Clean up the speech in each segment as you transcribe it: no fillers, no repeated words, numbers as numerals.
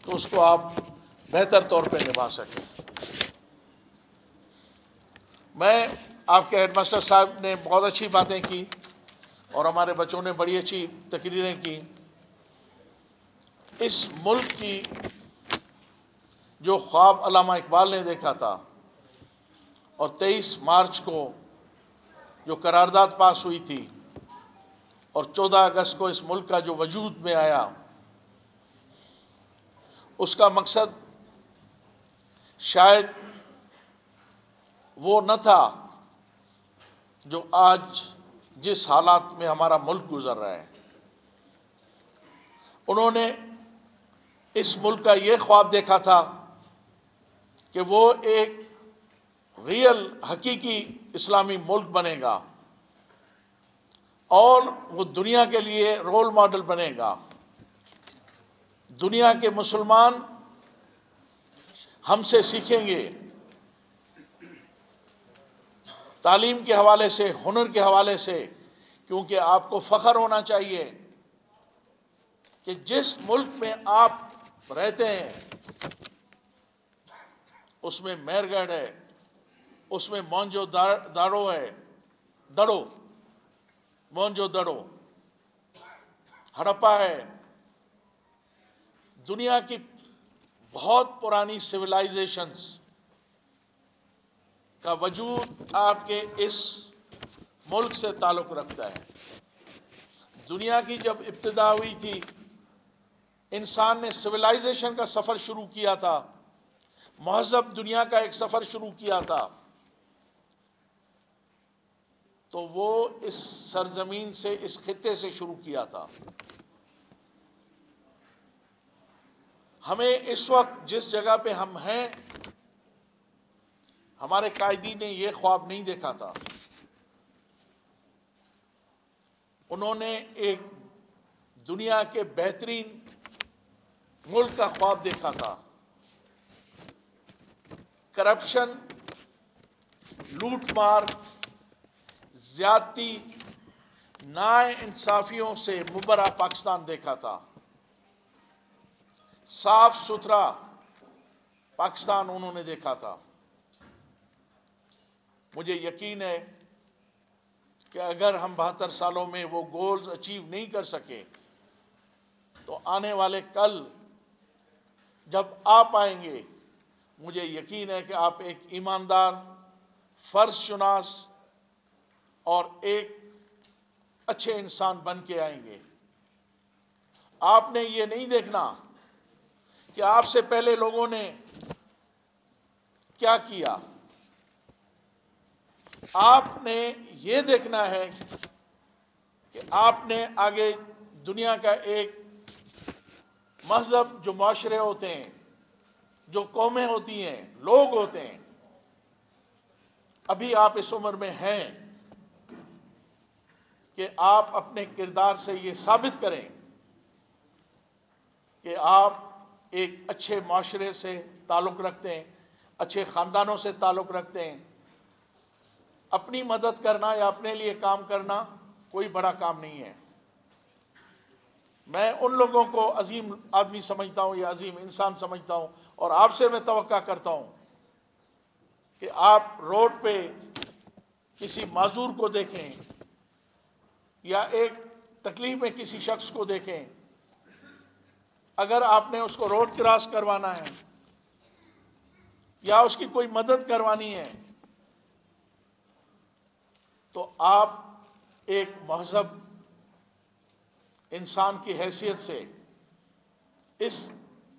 کہ اس کو آپ بہتر طور پہ نبھا سکیں۔ میں آپ کے ہیڈ ماسٹر صاحب نے بہت اچھی باتیں کی اور ہمارے بچوں نے بڑی اچھی تقریریں کی۔ اس ملک کی جو خواب علامہ اقبال نے دیکھا تھا اور 23 مارچ کو جو قرارداد پاس ہوئی تھی اور 14 اگست کو اس ملک کا جو وجود میں آیا، اس کا مقصد شاید وہ نہ تھا جو آج جس حالات میں ہمارا ملک گزر رہا ہے۔ انہوں نے اس ملک کا یہ خواب دیکھا تھا کہ وہ ایک ریئل حقیقی اسلامی ملک بنے گا اور وہ دنیا کے لیے رول ماڈل بنے گا۔ دنیا کے مسلمان ہم سے سیکھیں گے، تعلیم کے حوالے سے، ہنر کے حوالے سے، کیونکہ آپ کو فخر ہونا چاہیے کہ جس ملک میں آپ رہتے ہیں اس میں مہر گڑھ ہے، اس میں مونجو داڑو ہے، مونجو دڑو، ہڑپا ہے، دنیا کی بہت پرانی سویلائزیشنز کا وجود آپ کے اس ملک سے تعلق رکھتا ہے۔ دنیا کی جب ابتدا ہوئی تھی، انسان نے سویلائزیشن کا سفر شروع کیا تھا، مہذب دنیا کا ایک سفر شروع کیا تھا، تو وہ اس سرزمین سے، اس خطے سے شروع کیا تھا۔ ہمیں اس وقت جس جگہ پہ ہم ہیں، ہمارے قائدین نے یہ خواب نہیں دیکھا تھا۔ انہوں نے ایک دنیا کے بہترین ملک کا خواب دیکھا تھا۔ کرپشن، لوٹ مار، زیادتی، ناانصافیوں سے مبرا پاکستان دیکھا تھا۔ صاف ستھرا پاکستان انہوں نے دیکھا تھا۔ مجھے یقین ہے کہ اگر ہم 72 سالوں میں وہ گولز اچیو نہیں کر سکے تو آنے والے کل جب آپ آئیں گے، مجھے یقین ہے کہ آپ ایک ایماندار، فرض شناس اور ایک اچھے انسان بن کے آئیں گے۔ آپ نے یہ نہیں دیکھنا کہ آپ سے پہلے لوگوں نے کیا کیا، آپ نے یہ دیکھنا ہے کہ آپ نے آگے دنیا کا ایک مذہب، جو معاشرے ہوتے ہیں، جو قومیں ہوتی ہیں، لوگ ہوتے ہیں، ابھی آپ اس عمر میں ہیں کہ آپ اپنے کردار سے یہ ثابت کریں کہ آپ ایک اچھے معاشرے سے تعلق رکھتے ہیں، اچھے خاندانوں سے تعلق رکھتے ہیں۔ اپنی مدد کرنا یا اپنے لیے کام کرنا کوئی بڑا کام نہیں ہے۔ میں ان لوگوں کو عظیم آدمی سمجھتا ہوں یا عظیم انسان سمجھتا ہوں، اور آپ سے میں توقع کرتا ہوں کہ آپ روڈ پہ کسی معذور کو دیکھیں یا ایک تکلیف میں کسی شخص کو دیکھیں، اگر آپ نے اس کو روڈ کراس کروانا ہے یا اس کی کوئی مدد کروانی ہے تو آپ ایک مہذب انسان کی حیثیت سے، اس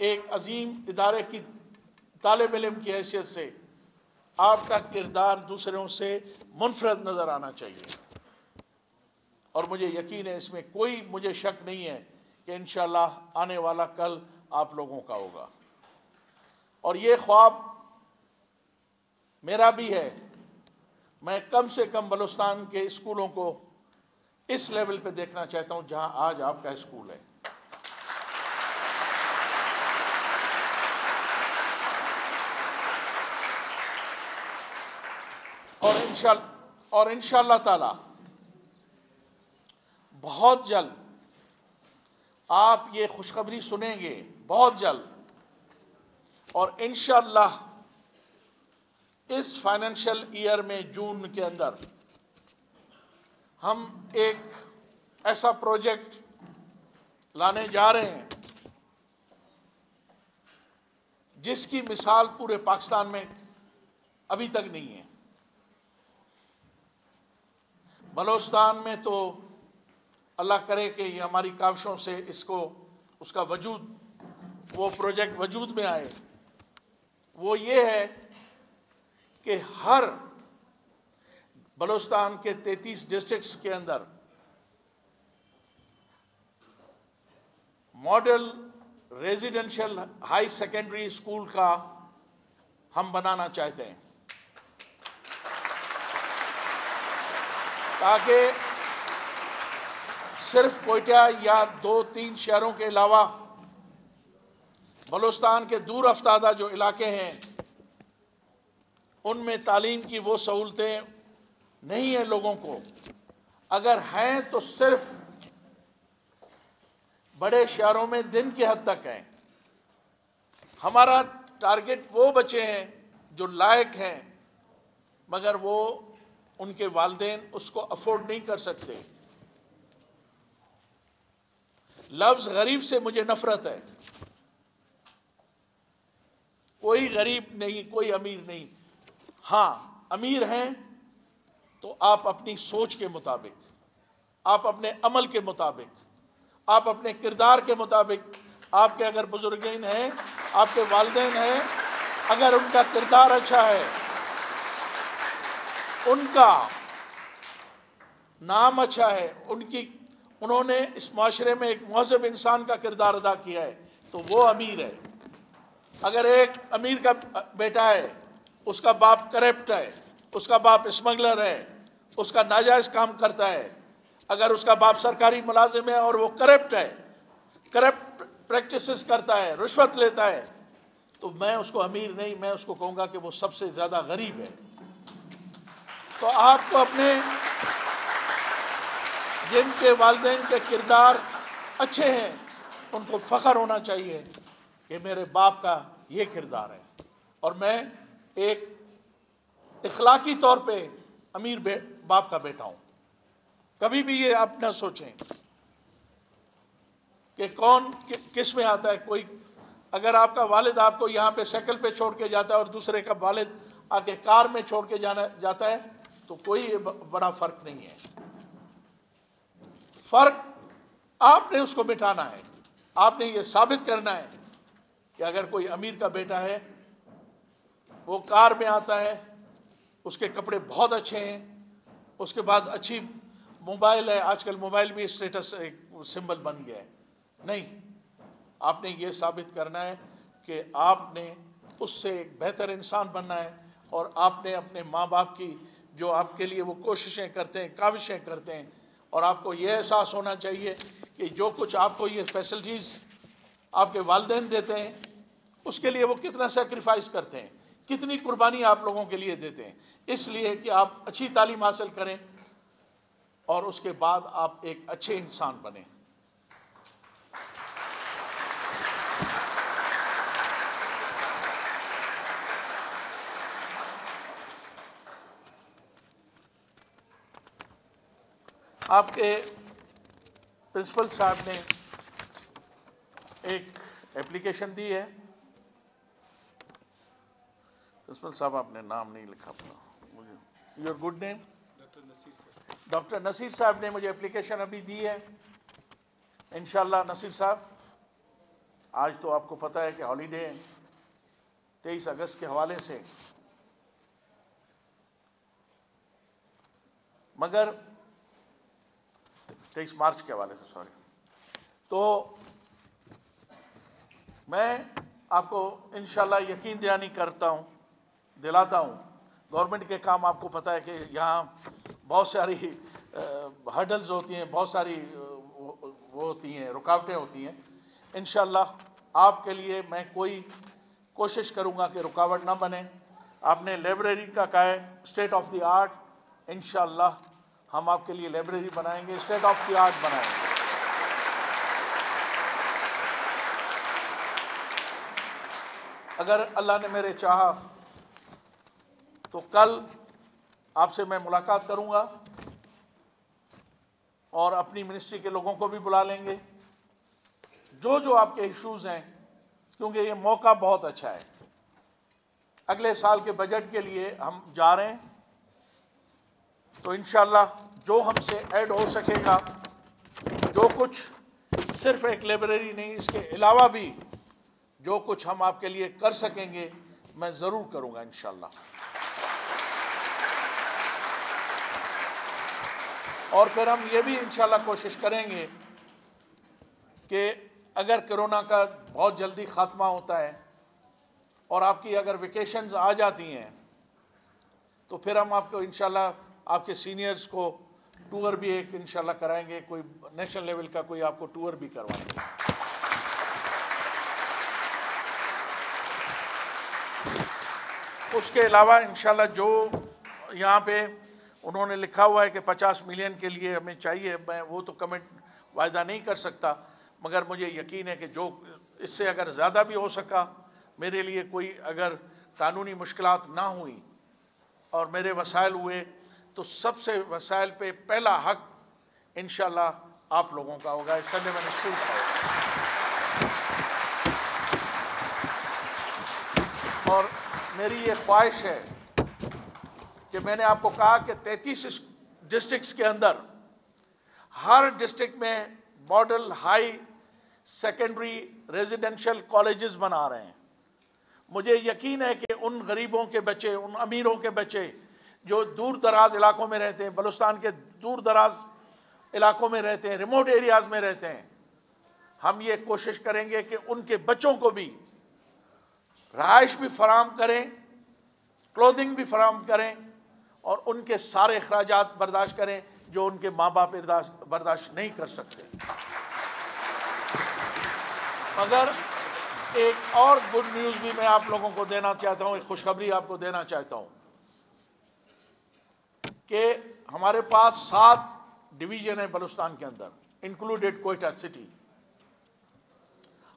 ایک عظیم ادارے کی طالب علم کی حیثیت سے، آپ کا کردار دوسروں سے منفرد نظر آنا چاہیے۔ اور مجھے یقین ہے، اس میں کوئی مجھے شک نہیں ہے کہ انشاءاللہ آنے والا کل آپ لوگوں کا ہوگا۔ اور یہ خواب میرا بھی ہے، میں کم سے کم بلوچستان کے اسکولوں کو اس لیول پہ دیکھنا چاہتا ہوں جہاں آج آپ کا اسکول ہے۔ اور انشاءاللہ تعالی بہت جلد آپ یہ خوشخبری سنیں گے، بہت جلد اور انشاءاللہ اس فائنینشل ایئر میں جون کے اندر ہم ایک ایسا پروجیکٹ لانے جا رہے ہیں جس کی مثال پورے پاکستان میں ابھی تک نہیں ہے. بلوچستان میں تو اللہ کرے کہ یہ ہماری کاوشوں سے اس کا وہ پروجیکٹ وجود میں آئے. وہ یہ ہے کہ ہر بلوچستان کے 33 ڈسٹرکٹس کے اندر model residential high secondary school کا ہم بنانا چاہتے ہیں تاکہ صرف کوئٹہ یا 2-3 شہروں کے علاوہ بلوچستان کے دور افتادہ جو علاقے ہیں ان میں تعلیم کی وہ سہولتیں نہیں ہیں لوگوں کو. اگر ہیں تو صرف بڑے شہروں میں دن کی حد تک ہیں. ہمارا ٹارگٹ وہ بچے ہیں جو لائق ہیں مگر وہ ان کے والدین اس کو افورڈ نہیں کر سکتے. لفظ غریب سے مجھے نفرت ہے. کوئی غریب نہیں، کوئی امیر نہیں. ہاں امیر ہیں تو آپ اپنی سوچ کے مطابق، آپ اپنے عمل کے مطابق، آپ اپنے کردار کے مطابق، آپ کے اگر بزرگین ہیں، آپ کے والدین ہیں، اگر ان کا کردار اچھا ہے، ان کا نام اچھا ہے، انہوں نے اس معاشرے میں ایک مہذب انسان کا کردار ادا کیا ہے تو وہ امیر ہے. اگر ایک امیر کا بیٹا ہے، اس کا باپ کرپٹ ہے، اس کا باپ اسمگلر ہے، اس کا ناجائز کام کرتا ہے، اگر اس کا باپ سرکاری ملازم ہے اور وہ کرپٹ ہے، کرپٹ پریکٹسز کرتا ہے، رشوت لیتا ہے، تو میں اس کو امیر نہیں، میں اس کو کہوں گا کہ وہ سب سے زیادہ غریب ہے. تو آپ کو اپنے جن کے والدین کے کردار اچھے ہیں ان کو فخر ہونا چاہیے کہ میرے باپ کا یہ کردار ہے اور میں ایک اخلاقی طور پہ امیر باپ کا بیٹا ہوں. کبھی بھی یہ آپ نہ سوچیں کہ کون کس میں آتا ہے. کوئی اگر آپ کا والد آپ کو یہاں پہ سائیکل پہ چھوڑ کے جاتا ہے اور دوسرے کا والد آ کے کار میں چھوڑ کے جاتا ہے تو کوئی بڑا فرق نہیں ہے. فرق آپ نے اس کو مٹانا ہے. آپ نے یہ ثابت کرنا ہے کہ اگر کوئی امیر کا بیٹا ہے، وہ کار میں آتا ہے، اس کے کپڑے بہت اچھے ہیں، اس کے بعد اچھی موبائل ہے. آج کل موبائل بھی اسٹیٹس ایک سمبل بن گیا ہے. نہیں، آپ نے یہ ثابت کرنا ہے کہ آپ نے اس سے ایک بہتر انسان بننا ہے اور آپ نے اپنے ماں باپ کی جو آپ کے لیے وہ کوششیں کرتے ہیں، کاوشیں کرتے ہیں، اور آپ کو یہ احساس ہونا چاہیے کہ جو کچھ آپ کو یہ فیسلٹیز آپ کے والدین دیتے ہیں اس کے لیے وہ کتنا سیکریفائس کرتے ہیں، کتنی قربانی آپ لوگوں کے لیے دیتے ہیں، اس لیے کہ آپ اچھی تعلیم حاصل کریں اور اس کے بعد آپ ایک اچھے انسان بنیں. آپ کے پرنسپل صاحب نے ایک اپلیکیشن دی ہے. پرنسپل صاحب آپ نے نام نہیں لکھا اپنا، your good name? Doctor Nasir صاحب نے مجھے اپلیکیشن ابھی دی ہے. انشاءاللہ نصیر صاحب، آج تو آپ کو پتہ ہے کہ ہالیڈے 23 اگست کے حوالے سے، مگر 23 مارچ کے حوالے سے تو میں آپ کو انشاءاللہ یقین دلاتا ہوں. گورنمنٹ کے کام آپ کو پتہ ہے کہ یہاں بہت ساری ہرڈلز ہوتی ہیں، بہت ساری وہ ہوتی ہیں، رکاوٹیں ہوتی ہیں. انشاءاللہ آپ کے لیے میں کوئی کوشش کروں گا کہ رکاوٹ نہ بنے. آپ نے لائبریری کا کہا ہے اسٹیٹ آف دی آرٹ، انشاءاللہ ہم آپ کے لیے لائبریری بنائیں گے، اسٹیٹ آف دی آرٹ بنائیں گے. اگر اللہ نے میرے چاہا تو کل آپ سے میں ملاقات کروں گا اور اپنی منسٹری کے لوگوں کو بھی بلا لیں گے، جو آپ کے ایشوز ہیں، کیونکہ یہ موقع بہت اچھا ہے۔ اگلے سال کے بجٹ کے لیے ہم جا رہے ہیں، تو انشاءاللہ جو ہم سے ایڈ ہو سکے گا، جو کچھ صرف ایک لائبریری نہیں، اس کے علاوہ بھی جو کچھ ہم آپ کے لیے کر سکیں گے میں ضرور کروں گا انشاءاللہ۔ اور پھر ہم یہ بھی انشاءاللہ کوشش کریں گے کہ اگر کرونا کا بہت جلدی خاتمہ ہوتا ہے اور آپ کی اگر ویکیشنز آ جاتی ہیں تو پھر ہم آپ کو انشاءاللہ آپ کے سینئرز کو ٹور بھی ایک انشاءاللہ کرائیں گے، کوئی نیشنل لیول کا کوئی آپ کو ٹور بھی کروائیں گے۔ اس کے علاوہ انشاءاللہ جو یہاں پہ انہوں نے لکھا ہوا ہے کہ 50 ملین کے لیے ہمیں چاہیے، میں وہ تو کمنٹ وعدہ نہیں کر سکتا، مگر مجھے یقین ہے کہ جو اس سے اگر زیادہ بھی ہو سکا، میرے لیے کوئی اگر قانونی مشکلات نہ ہوئی اور میرے وسائل ہوئے، تو سب سے وسائل پہ پہلا حق انشاءاللہ آپ لوگوں کا ہوگا، سنڈے میں اسکول کا ہوگا۔ اور میری یہ خواہش ہے کہ میں نے آپ کو کہا کہ 33 ڈسٹرکٹس کے اندر ہر ڈسٹرکٹ میں model high secondary residential colleges بنا رہے ہیں۔ مجھے یقین ہے کہ ان غریبوں کے بچے، ان امیروں کے بچے جو دور دراز علاقوں میں رہتے ہیں، بلوچستان کے دور دراز علاقوں میں رہتے ہیں، ریموٹ ایریاز میں رہتے ہیں، ہم یہ کوشش کریں گے کہ ان کے بچوں کو بھی رہائش بھی فراہم کریں، کلودنگ بھی فراہم کریں، اور ان کے سارے اخراجات برداشت کریں جو ان کے ماں باپ برداشت نہیں کر سکتے۔ مگر ایک اور گڈ نیوز بھی میں آپ لوگوں کو دینا چاہتا ہوں، ایک خوشخبری آپ کو دینا چاہتا ہوں کہ ہمارے پاس 7 ڈویژن ہیں بلوچستان کے اندر، انکلوڈیڈ کوئٹہ سٹی۔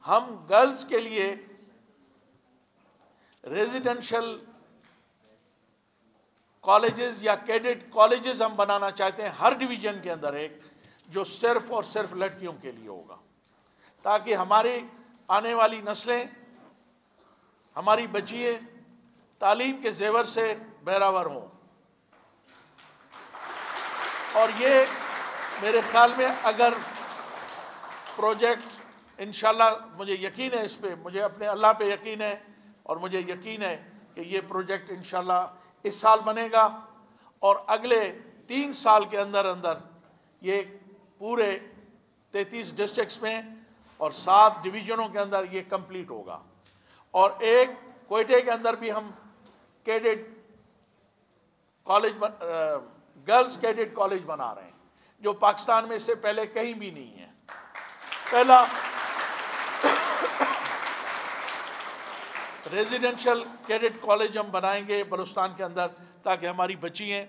ہم گرلز کے لیے ریزیڈنشل کالجز یا کیڈٹ کالجز ہم بنانا چاہتے ہیں ہر ڈویژن کے اندر ایک، جو صرف اور صرف لڑکیوں کے لیے ہوگا، تاکہ ہماری آنے والی نسلیں، ہماری بچیاں تعلیم کے زیور سے بہراور ہوں۔ اور یہ میرے خیال میں اگر پروجیکٹ انشاءاللہ، مجھے یقین ہے اس پہ، مجھے اپنے اللہ پہ یقین ہے، اور مجھے یقین ہے کہ یہ پروجیکٹ انشاءاللہ اس سال بنے گا، اور اگلے 3 سال کے اندر یہ پورے 33 ڈسٹرکٹس میں اور 7 ڈویژنوں کے اندر یہ کمپلیٹ ہوگا۔ اور ایک کوئٹے کے اندر بھی ہم cadet college, girls cadet college بنا رہے ہیں، جو پاکستان میں اس سے پہلے کہیں بھی نہیں ہے۔ پہلا ریزیڈنشل کیڈٹ کالج ہم بنائیں گے بلوچستان کے اندر، تاکہ ہماری بچیاں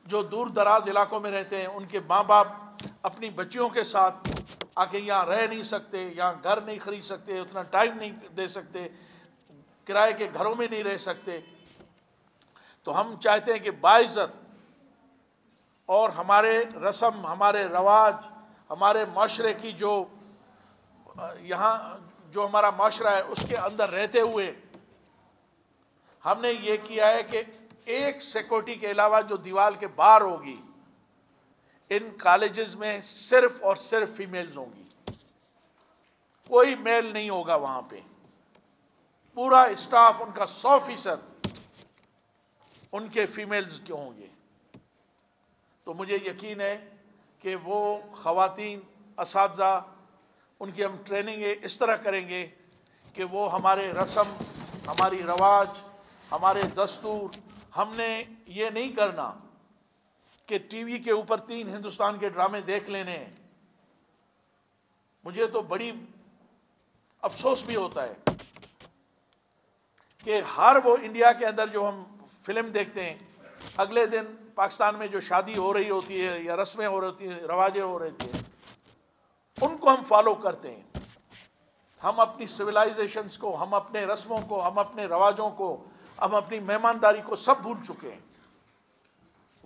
جو دور دراز علاقوں میں رہتے ہیں، ان کے ماں باپ اپنی بچیوں کے ساتھ آ کے یہاں رہ نہیں سکتے، یہاں گھر نہیں خرید سکتے، اتنا ٹائم نہیں دے سکتے، کرائے کے گھروں میں نہیں رہ سکتے، تو ہم چاہتے ہیں کہ باعزت اور ہمارے رسم، ہمارے رواج، ہمارے معاشرے کی جو یہاں جو ہمارا معاشرہ ہے اس کے اندر رہتے ہوئے ہم نے یہ کیا ہے کہ ایک سیکورٹی کے علاوہ جو دیوار کے باہر ہوگی، ان کالجز میں صرف اور صرف فیمیلز ہوں گی، کوئی میل نہیں ہوگا وہاں پہ، پورا اسٹاف ان کا 100% ان کے فیمیلز کے ہوں گے۔ تو مجھے یقین ہے کہ وہ خواتین اساتذہ، ان کی ہم ٹریننگ اس طرح کریں گے کہ وہ ہمارے رسم، ہماری رواج، ہمارے دستور، ہم نے یہ نہیں کرنا کہ ٹی وی کے اوپر 3 ہندوستان کے ڈرامے دیکھ لینے۔ مجھے تو بڑی افسوس بھی ہوتا ہے کہ ہر وہ انڈیا کے اندر جو ہم فلم دیکھتے ہیں، اگلے دن پاکستان میں جو شادی ہو رہی ہوتی ہے یا رسمیں ہو رہی ہوتی ہیں، رواجیں ہو رہی ہیں، ان کو ہم فالو کرتے ہیں۔ ہم اپنی سویلائزیشنز کو، ہم اپنے رسموں کو، ہم اپنے رواجوں کو، ہم اپنی مہمانداری کو سب بھول چکے ہیں۔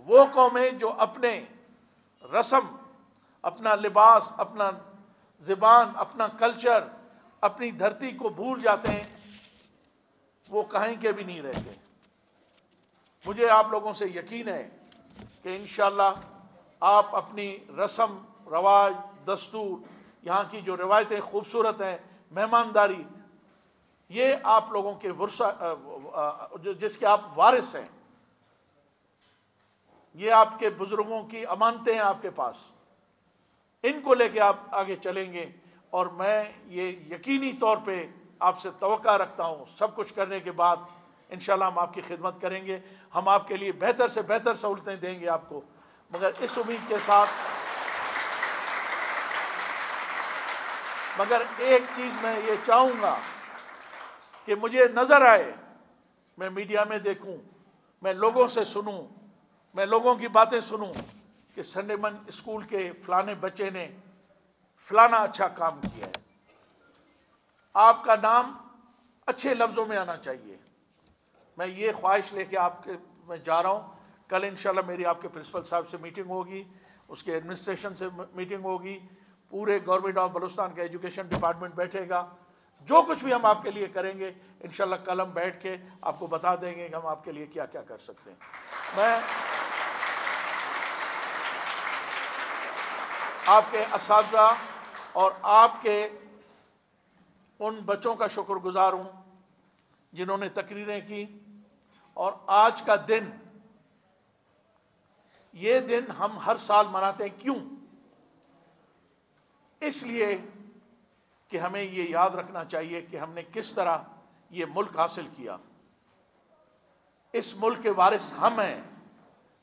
وہ قومیں جو اپنے رسم، اپنا لباس، اپنا زبان، اپنا کلچر، اپنی دھرتی کو بھول جاتے ہیں، وہ کہیں کے بھی نہیں رہتے۔ مجھے آپ لوگوں سے یقین ہے کہ انشاءاللہ آپ اپنی رسم، رواج، دستور، یہاں کی جو روایتیں خوبصورت ہیں، مہمانداری، یہ آپ لوگوں کے ورثہ، جس کے آپ وارث ہیں، یہ آپ کے بزرگوں کی امانتیں ہیں آپ کے پاس، ان کو لے کے آپ آگے چلیں گے۔ اور میں یہ یقینی طور پہ آپ سے توقع رکھتا ہوں، سب کچھ کرنے کے بعد انشاءاللہ ہم آپ کی خدمت کریں گے، ہم آپ کے لیے بہتر سے بہتر سہولتیں دیں گے آپ کو، مگر اس امید کے ساتھ، مگر ایک چیز میں یہ چاہوں گا کہ مجھے نظر آئے، میں میڈیا میں دیکھوں، میں لوگوں سے سنوں، میں لوگوں کی باتیں سنوں کہ سنڈے من اسکول کے فلانے بچے نے فلانا اچھا کام کیا ہے، آپ کا نام اچھے لفظوں میں آنا چاہیے۔ میں یہ خواہش لے کے میں جا رہا ہوں۔ کل انشاءاللہ میری آپ کے پرنسپل صاحب سے میٹنگ ہوگی، اس کے ایڈمنسٹریشن سے میٹنگ ہوگی، پورے گورنمنٹ آف بلوچستان کا ایجوکیشن ڈپارٹمنٹ بیٹھے گا۔ جو کچھ بھی ہم آپ کے لیے کریں گے انشاءاللہ کل ہم بیٹھ کے آپ کو بتا دیں گے کہ ہم آپ کے لیے کیا کیا کر سکتے ہیں۔ میں آپ کے اساتذہ اور آپ کے ان بچوں کا شکر گزار ہوں جنہوں نے تقریریں کی، اور آج کا دن، یہ دن ہم ہر سال مناتے ہیں، کیوں؟ اس لیے کہ ہمیں یہ یاد رکھنا چاہیے کہ ہم نے کس طرح یہ ملک حاصل کیا۔ اس ملک کے وارث ہم ہیں،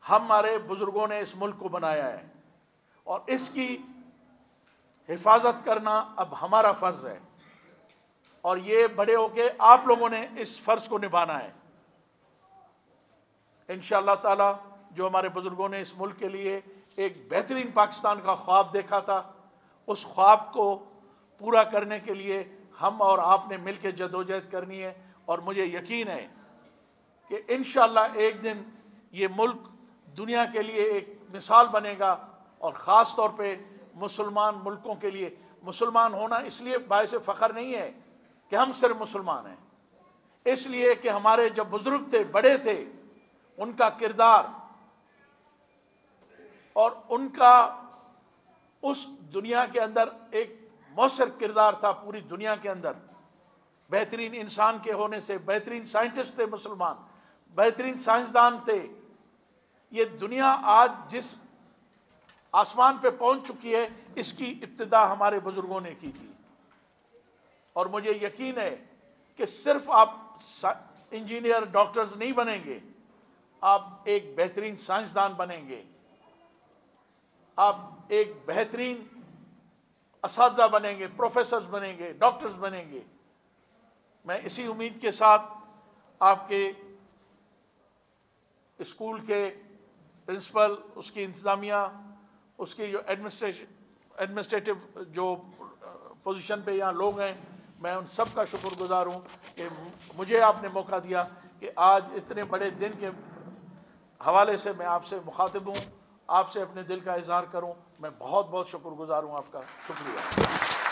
ہمارے بزرگوں نے اس ملک کو بنایا ہے، اور اس کی حفاظت کرنا اب ہمارا فرض ہے، اور یہ بڑے ہو کے آپ لوگوں نے اس فرض کو نبھانا ہے۔ انشاءاللہ تعالی جو ہمارے بزرگوں نے اس ملک کے لیے ایک بہترین پاکستان کا خواب دیکھا تھا، اس خواب کو پورا کرنے کے لیے ہم اور آپ نے مل کے جدوجہد کرنی ہے، اور مجھے یقین ہے کہ انشاءاللہ ایک دن یہ ملک دنیا کے لیے ایک مثال بنے گا، اور خاص طور پہ مسلمان ملکوں کے لیے۔ مسلمان ہونا اس لیے باعث فخر نہیں ہے کہ ہم صرف مسلمان ہیں، اس لیے کہ ہمارے جب بزرگ تھے، بڑے تھے، ان کا کردار اور ان کا اس دنیا کے اندر ایک مؤثر کردار تھا، پوری دنیا کے اندر بہترین انسان کے ہونے سے، بہترین سائنٹسٹ تھے مسلمان، بہترین سائنسدان تھے۔ یہ دنیا آج جس آسمان پہ پہنچ چکی ہے، اس کی ابتدا ہمارے بزرگوں نے کی تھی، اور مجھے یقین ہے کہ صرف آپ انجینئر، ڈاکٹرز نہیں بنیں گے، آپ ایک بہترین سائنسدان بنیں گے، آپ ایک بہترین اساتذہ بنیں گے، پروفیسرز بنیں گے، ڈاکٹرز بنیں گے۔ میں اسی امید کے ساتھ آپ کے اسکول کے پرنسپل، اس کی انتظامیہ، اس کی جو ایڈمنسٹریٹو جو پوزیشن پہ یہاں لوگ ہیں، میں ان سب کا شکر گزار ہوں کہ مجھے آپ نے موقع دیا کہ آج اتنے بڑے دن کے حوالے سے میں آپ سے مخاطب ہوں، آپ سے اپنے دل کا اظہار کروں۔ میں بہت بہت شکر گزار ہوں آپ کا، شکریہ۔